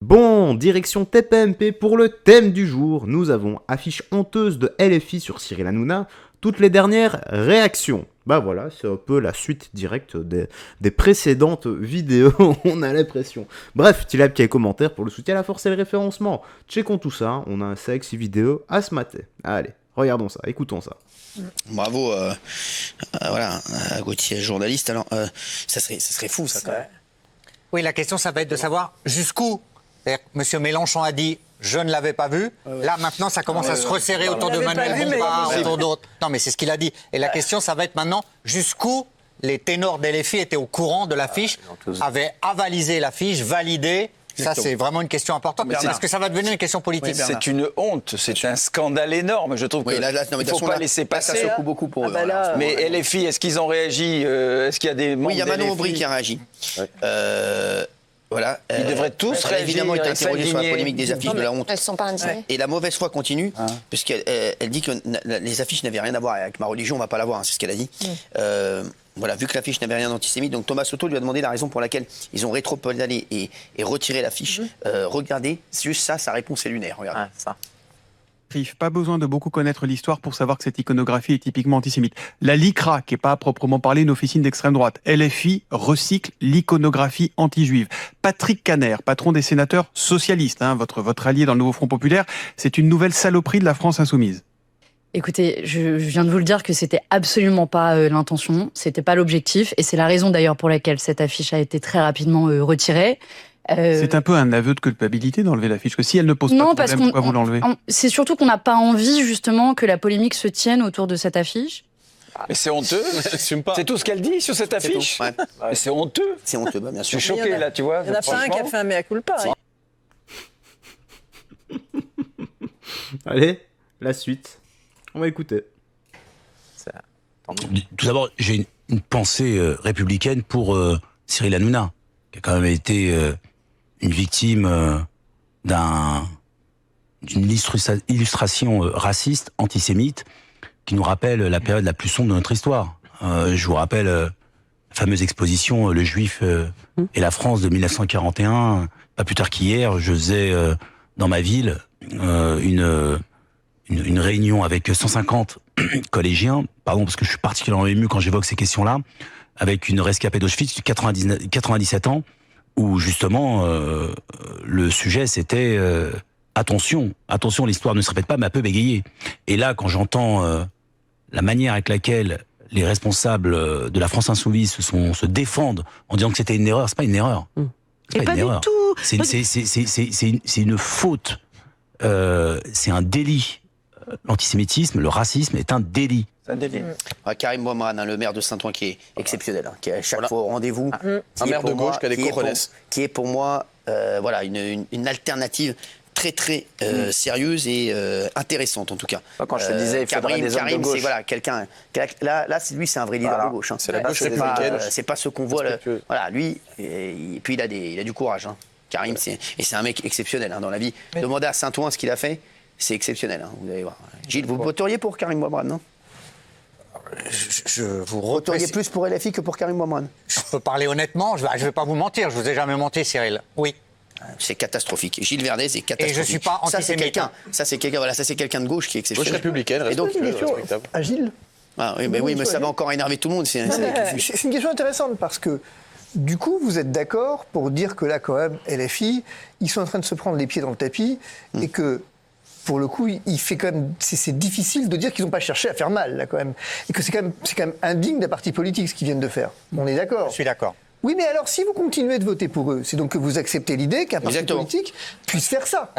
Bon, direction TPMP pour le thème du jour. Nous avons affiche honteuse de LFI sur Cyril Hanouna, toutes les dernières réactions. Bah voilà, c'est un peu la suite directe des précédentes vidéos, on a l'impression. Bref, Tilab qui a les commentaires pour le soutien à la force et le référencement. Checkons tout ça, on a un sexy vidéo à se mater. Allez, regardons ça, écoutons ça. Bravo, voilà, Gauthier, journaliste. Alors, ça serait fou, ça, quand même. Oui, la question, ça va être de savoir jusqu'où. Monsieur Mélenchon a dit « je ne l'avais pas vu ». Là, maintenant, ça commence à se resserrer autour de Manuel Bompard, autour d'autres. Non, mais c'est ce qu'il a dit. Et la question, ça va être maintenant jusqu'où les ténors d'LFI étaient au courant de l'affiche, avaient avalisé l'affiche, validé. Ça, c'est vraiment une question importante. Est-ce que ça va devenir une question politique? C'est une honte, c'est un scandale énorme. Je trouve qu'il ne faut pas laisser passer. Ça secoue beaucoup pour eux. Mais LFI, est-ce qu'ils ont réagi? Est-ce qu'il y a des membres? Oui, il y a Manon Aubry qui a réagi. Voilà. Ils devraient tous réagir. Évidemment, il est interrogé sur la polémique des affiches, de la honte. Elles ne sont pas indignées. Et la mauvaise foi continue, puisqu'elle dit que les affiches n'avaient rien à voir avec ma religion, on ne va pas la voir, hein, c'est ce qu'elle a dit. Voilà, vu que l'affiche n'avait rien d'antisémite, donc Thomas Soto lui a demandé la raison pour laquelle ils ont rétropédalé et retiré l'affiche. Regardez, juste ça, sa réponse est lunaire. Regardez. Ça. Pas besoin de beaucoup connaître l'histoire pour savoir que cette iconographie est typiquement antisémite. La LICRA, qui n'est pas à proprement parler une officine d'extrême droite, LFI recycle l'iconographie anti-juive. Patrick Caner, patron des sénateurs socialistes, votre allié dans le Nouveau Front Populaire, c'est une nouvelle saloperie de la France insoumise. Écoutez, je viens de vous le dire que c'était absolument pas l'intention, c'était pas l'objectif, et c'est la raison d'ailleurs pour laquelle cette affiche a été très rapidement retirée. C'est un peu un aveu de culpabilité d'enlever l'affiche, que si elle ne pose pas de problème, pourquoi vous l'enlevez? C'est surtout qu'on n'a pas envie justement que la polémique se tienne autour de cette affiche. Mais c'est honteux, c'est tout ce qu'elle dit sur cette affiche. Mais c'est honteux. C'est honteux, bien sûr. Je suis choqué là, tu vois. Il n'y en a pas un qui a fait un mea culpa. Allez, la suite. On va écouter. Tout d'abord, j'ai une pensée républicaine pour Cyril Hanouna, qui a quand même été une victime d'une illustration raciste, antisémite, qui nous rappelle la période la plus sombre de notre histoire. Je vous rappelle la fameuse exposition Le Juif et la France de 1941. Pas plus tard qu'hier, je faisais dans ma ville une réunion avec 150 collégiens, pardon, parce que je suis particulièrement ému quand j'évoque ces questions-là, avec une rescapée d'Auschwitz de 97 ans, où justement le sujet c'était attention, l'histoire ne se répète pas, mais elle peut bégayer. Et là, quand j'entends la manière avec laquelle les responsables de la France insoumise se défendent en disant que c'était une erreur, c'est pas une erreur. C'est pas une erreur. C'est une faute. C'est un délit. L'antisémitisme, le racisme est un délit. C'est un délit. Karim Bouamrane, le maire de Saint-Ouen, qui est exceptionnel, qui est à chaque fois au rendez-vous. Un maire de gauche qui a des cojones. Qui est pour moi voilà, une alternative très très sérieuse et intéressante en tout cas. Quand je te disais, il faudrait des hommes de gauche. C'est voilà, quelqu'un. Là, lui, c'est un vrai leader de gauche. Hein. C'est la gauche républicaine. C'est pas ce qu'on voit. Voilà, lui, et puis il a du courage. Hein. Karim, c'est un mec exceptionnel dans la vie. Demandez à Saint-Ouen ce qu'il a fait. C'est exceptionnel, hein, vous allez voir. Gilles, vous voteriez pour Karim Bouamrane, non? Vous voteriez plus pour LFI que pour Karim Bouamrane? Je peux parler honnêtement, je ne vais pas vous mentir, je ne vous ai jamais menti, Cyril. Oui. C'est catastrophique. Gilles Verdez est catastrophique. Et je ne suis pas antisémite. Ça, c'est quelqu'un de gauche qui est exceptionnel. Gauche républicaine, respectable. À Gilles. Mais ça va encore énerver tout le monde. C'est une question intéressante parce que du coup, vous êtes d'accord pour dire que là, quand même, LFI, ils sont en train de se prendre les pieds dans le tapis et que pour le coup, il fait quand même, c'est difficile de dire qu'ils n'ont pas cherché à faire mal, là, quand même. Et que c'est quand même indigne d'un parti politique, ce qu'ils viennent de faire. On est d'accord? Je suis d'accord. Oui, mais alors, si vous continuez de voter pour eux, c'est donc que vous acceptez l'idée qu'un parti politique puisse faire ça.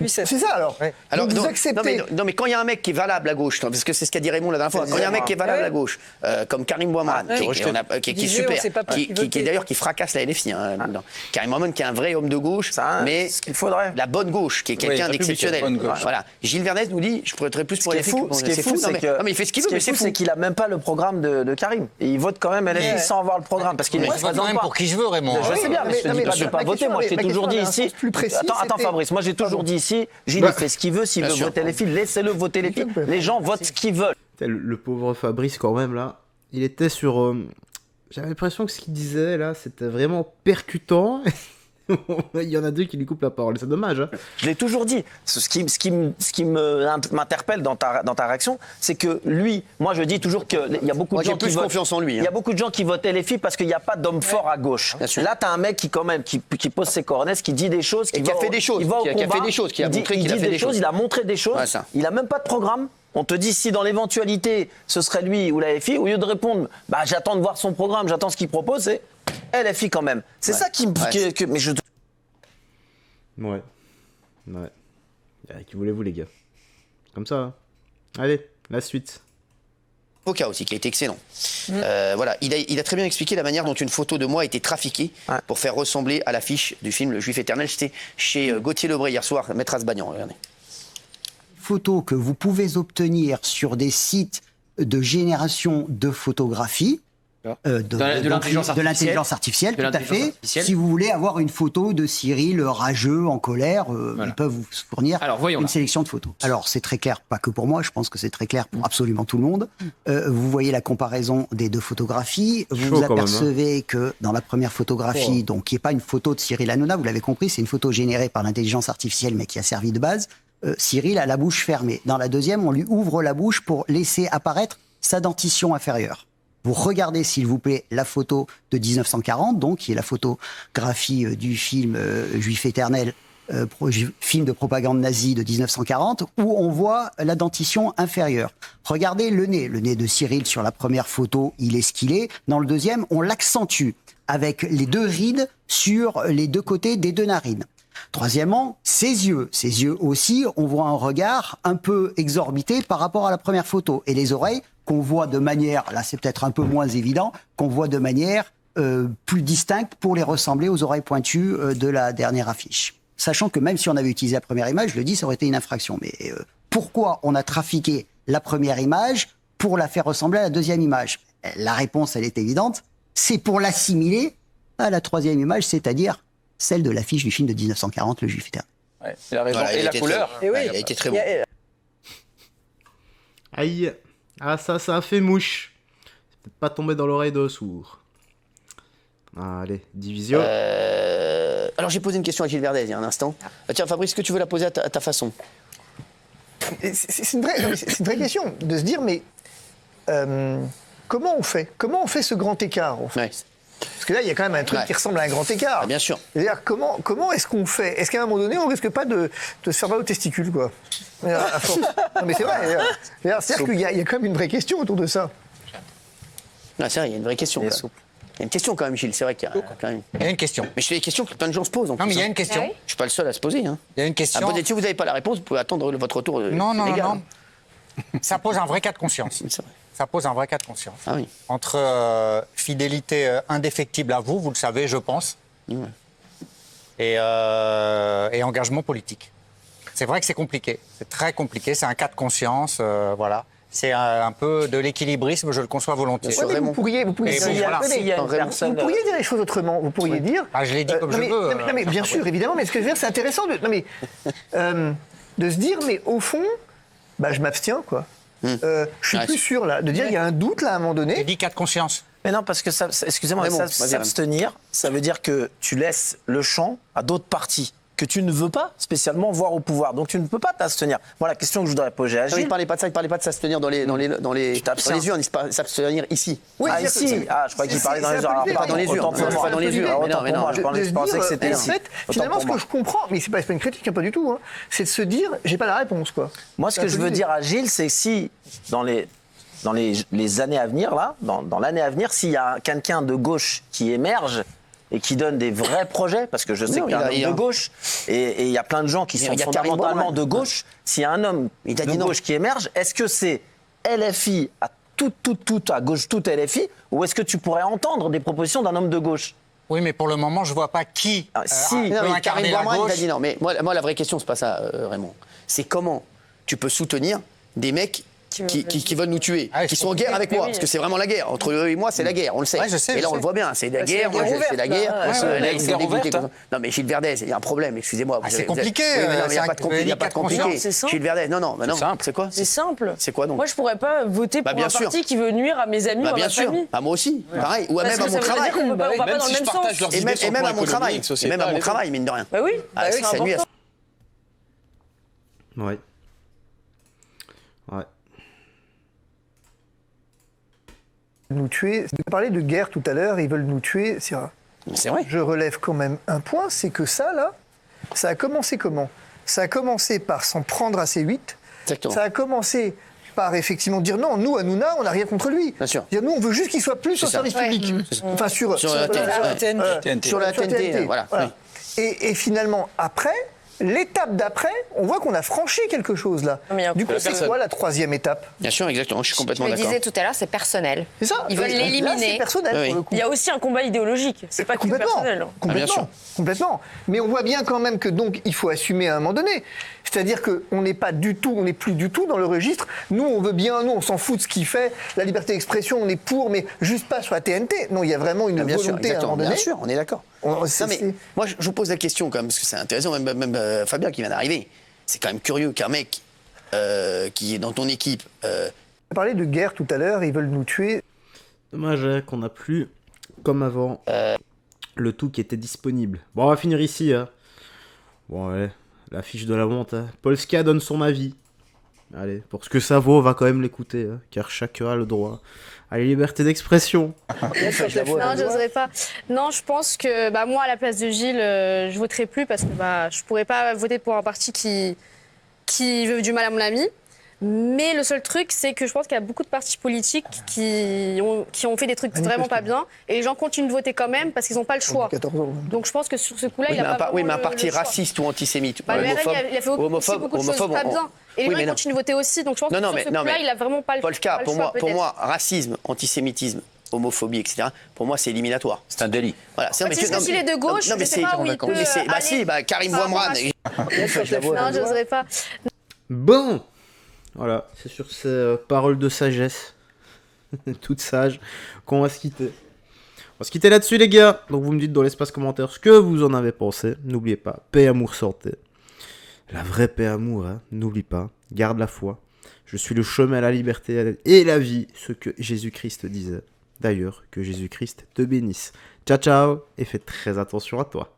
C'est ça, alors. Ouais. Alors vous acceptez. Non, mais quand il y a un mec qui est valable à gauche, parce que c'est ce qu'a dit Raymond la dernière fois, quand il y a un mec qui est valable à gauche, comme Karim Bouamrane, qui est super, qui d'ailleurs qui fracasse la LFI. Karim Bouamrane qui est un vrai homme de gauche, mais ce qu'il faudrait. La bonne gauche, qui est quelqu'un d'exceptionnel. Voilà. Gilles Verdez nous dit, je pourrais être plus pour LFI. Ce qui est fou, c'est que. Non, mais il fait ce qu'il veut, mais c'est fou. C'est qu'il a même pas le programme de Karim. Et il vote quand même LFI sans avoir le programme, parce qu'il je vote même pour qui je veux, Raymond. Je sais bien, mais je te dis pas de ne pas voter. Moi, je t'ai toujours dit ici. Attends, Fabrice, moi j'ai toujours dit ici, Gilles il fait ce qu'il veut, s'il veut voter les filles, laissez-le voter les filles. Les gens votent ce qu'ils veulent. Le pauvre Fabrice, quand même, là, il était sur. J'avais l'impression que ce qu'il disait, là, c'était vraiment percutant. Il y en a deux qui lui coupent la parole, c'est dommage. Hein. Je l'ai toujours dit. Ce qui m'interpelle dans ta réaction, c'est que lui, moi je dis toujours qu'il y a beaucoup de gens qui votent. Confiance en lui. Il y a beaucoup de gens qui votent LFI parce qu'il n'y a pas d'homme fort à gauche. Là, t'as un mec qui quand même qui pose ses cornettes, qui dit des choses, qui a fait des choses, qui a fait des choses, qui a montré qu'il a fait des choses. Il a montré des choses. Ouais, il a même pas de programme. On te dit si dans l'éventualité ce serait lui ou la LFI, au lieu de répondre, bah j'attends de voir son programme, j'attends ce qu'il propose, c'est LFI quand même. C'est ça qui me. Mais je. Ouais. Qui voulez-vous, les gars? Comme ça. Hein. Allez, la suite. Avocat aussi, qui a été excellent. Voilà, il a très bien expliqué la manière dont une photo de moi a été trafiquée pour faire ressembler à l'affiche du film Le Juif éternel. J'étais chez Gauthier Lebray hier soir, Maître Asbagnan, regardez. Photos que vous pouvez obtenir sur des sites de génération de photographies, de l'intelligence artificielle, tout à fait. Si vous voulez avoir une photo de Cyril rageux, en colère, ils peuvent vous fournir une sélection de photos. Alors, c'est très clair, pas que pour moi, je pense que c'est très clair pour absolument tout le monde. Vous voyez la comparaison des deux photographies. Vous apercevez que dans la première photographie, donc qui n'est pas une photo de Cyril Hanouna, vous l'avez compris, c'est une photo générée par l'intelligence artificielle, mais qui a servi de base. Cyril a la bouche fermée. Dans la deuxième, on lui ouvre la bouche pour laisser apparaître sa dentition inférieure. Vous regardez, s'il vous plaît, la photo de 1940, donc, qui est la photographie du film Juif éternel, film de propagande nazie de 1940, où on voit la dentition inférieure. Regardez le nez de Cyril sur la première photo, il est ce qu'il est. Dans le deuxième, on l'accentue avec les deux rides sur les deux côtés des deux narines. Troisièmement, ses yeux aussi, on voit un regard un peu exorbité par rapport à la première photo. Et les oreilles, qu'on voit de manière, là c'est peut-être un peu moins évident, qu'on voit de manière plus distincte pour les ressembler aux oreilles pointues de la dernière affiche. Sachant que même si on avait utilisé la première image, je le dis, ça aurait été une infraction. Mais pourquoi on a trafiqué la première image pour la faire ressembler à la deuxième image? La réponse, elle est évidente, c'est pour l'assimiler à la troisième image, c'est-à-dire celle de l'affiche du film de 1940, Le Juif éternel. Ouais, il a raison. Voilà, et la couleur. Il a été très bon. Aïe. Ah, ça a fait mouche. C'est peut-être pas tombé dans l'oreille de sourd. Allez, Divisio. Alors, j'ai posé une question à Gilles Verdez il y a un instant. Tiens, Fabrice, est-ce que tu veux la poser à ta façon? C'est une vraie question de se dire, mais comment on fait? Comment on fait ce grand écart, en fait? Parce que là, il y a quand même un truc qui ressemble à un grand écart. Ah, bien sûr. C'est-à-dire, comment est-ce qu'on fait? Est-ce qu'à un moment donné, on risque pas de se faire mal aux testicules, quoi? Non, mais c'est vrai. C'est-à-dire qu'il y a quand même une vraie question autour de ça. Non, c'est vrai, il y a une vraie question. Il y a une question quand même, Gilles. C'est vrai qu'il y a quand même. Il y a une question. Mais c'est des questions que plein de gens se posent. Non, mais il y a une question. Je suis pas le seul à se poser. Hein. Il y a une question. Si vous n'avez pas la réponse, vous pouvez attendre votre retour. Non. Ça pose un vrai cas de conscience. C'est vrai. Ça pose un vrai cas de conscience. Ah oui. Entre fidélité indéfectible à vous le savez, je pense, et engagement politique. C'est vrai que c'est compliqué. C'est très compliqué. C'est un cas de conscience. Voilà. C'est un peu de l'équilibrisme, je le conçois volontiers. Ouais, mais vous pourriez dire les choses autrement. Vous pourriez dire. Ah, je l'ai dit comme je veux. Non, mais bien sûr, évidemment. Mais ce que je veux dire, c'est intéressant de se dire, mais au fond, je m'abstiens, quoi. Je suis plus sûr, là, de dire il y a un doute, là, à un moment donné. J'ai dit cas de conscience. Mais non, parce que, excusez-moi, s'abstenir, ça veut dire que tu laisses le champ à d'autres partis que tu ne veux pas spécialement voir au pouvoir. Donc tu ne peux pas t'abstenir. Moi, la question que je voudrais poser à Gilles... Il ne parlait pas de ça, il ne parlait pas de s'abstenir dans les urnes, il parlait de s'abstenir ici. Oui, ici. Je croyais qu'il parlait dans les urnes. Pas dans les urnes. Pas dans les urnes. Je pensais que c'était ici. En fait, finalement, ce que je comprends, mais c'est pas une critique, pas du tout, c'est de se dire, j'ai pas la réponse, quoi. Moi, ce que je veux dire à Gilles, c'est que si, dans les années à venir, là, dans l'année à venir, s'il y a quelqu'un de gauche qui émerge et qui donne des vrais projets, parce que je sais qu'il y a un homme de gauche, et il y a plein de gens qui sont fondamentalement de gauche, s'il y a un homme de gauche qui émerge, est-ce que c'est LFI à tout à gauche, tout LFI, ou est-ce que tu pourrais entendre des propositions d'un homme de gauche? Oui, mais pour le moment, je ne vois pas qui peut incarner la gauche. Il a dit non, mais moi, la vraie question, c'est pas ça, Raymond. C'est comment tu peux soutenir des mecs qui veulent nous tuer, qui sont en guerre avec moi, parce que c'est vraiment la guerre. Entre eux et moi, c'est la guerre, on le sait. Et là, on le voit bien, c'est la guerre, c'est la guerre. Là, il s'est dégoûté. Non, mais Gilles Verdez, il y a un problème, excusez-moi. C'est compliqué. Il n'y a pas de compliqué. Gilles Verdez, non, c'est quoi? C'est simple. C'est quoi donc? Moi, je pourrais pas voter pour un parti qui veut nuire à mes amis ou à ma famille. Moi aussi, pareil. Ou même à mon travail. On va pas dans le même sens. Et même à mon travail. Même à mon travail, mine de rien. Bah oui, ça nuit à... Ouais. Nous tuer. Vous parlez de guerre tout à l'heure, ils veulent nous tuer. C'est vrai. Je relève quand même un point, c'est que ça, là, ça a commencé comment? Ça a commencé par s'en prendre à C8. Exactement. Ça a commencé par effectivement dire non, nous, Hanouna, on n'a rien contre lui. Bien sûr. Dire nous, on veut juste qu'il soit plus au service public. Enfin, sur la TNT. Sur la TNT, voilà. Et finalement, après, l'étape d'après, on voit qu'on a franchi quelque chose là. Du coup, c'est quoi la troisième étape? Bien sûr, exactement, je suis complètement d'accord. Je le disais tout à l'heure, c'est personnel. C'est ça. Ils veulent l'éliminer. C'est personnel pour le coup. Il y a aussi un combat idéologique, c'est pas que personnel. Complètement. Mais on voit bien quand même que donc il faut assumer à un moment donné. C'est-à-dire qu'on n'est pas du tout, on n'est plus du tout dans le registre. Nous, on veut bien, nous, on s'en fout de ce qu'il fait. La liberté d'expression, on est pour, mais juste pas sur la TNT. Non, il y a vraiment une volonté à un moment donné. Bien sûr, on est d'accord. Mais moi, je vous pose la question quand même, parce que c'est intéressant, même Fabien qui vient d'arriver. C'est quand même curieux qu'un mec qui est dans ton équipe... On a parlé de guerre tout à l'heure, ils veulent nous tuer. Dommage qu'on n'a plus, comme avant, le tout qui était disponible. Bon, on va finir ici. Hein. Bon, ouais, la fiche de la honte. Hein. Polska donne son avis. Allez, pour ce que ça vaut, on va quand même l'écouter, hein, car chacun a le droit à la liberté d'expression. Non, j'oserais pas. Non, je pense que moi, à la place de Gilles, je voterai plus parce que je pourrais pas voter pour un parti qui veut du mal à mon ami. Mais le seul truc, c'est que je pense qu'il y a beaucoup de partis politiques qui ont fait des trucs vraiment pas bien, et les gens continuent de voter quand même parce qu'ils n'ont pas le choix. Donc je pense que sur ce coup-là, il a pas mais un parti raciste ou antisémite, il a fait aussi beaucoup de choses pas bien. Et les gens continuent de voter aussi, donc je pense que sur ce coup-là, il a vraiment pas le choix. Pour moi, racisme, antisémitisme, homophobie, etc., pour moi, c'est éliminatoire. C'est un délit. Voilà, c'est s'il est de gauche, je sais pas où il peut aller. Karim Bouamran. Non, j'oserais pas. Bon, voilà, c'est sur ces paroles de sagesse, toutes sages, qu'on va se quitter. On va se quitter là-dessus, les gars. Donc vous me dites dans l'espace commentaire ce que vous en avez pensé. N'oubliez pas, paix, amour, santé. La vraie paix, amour, hein. N'oublie pas, garde la foi. Je suis le chemin à la liberté et la vie, ce que Jésus-Christ disait. D'ailleurs, que Jésus-Christ te bénisse. Ciao, ciao, et fais très attention à toi.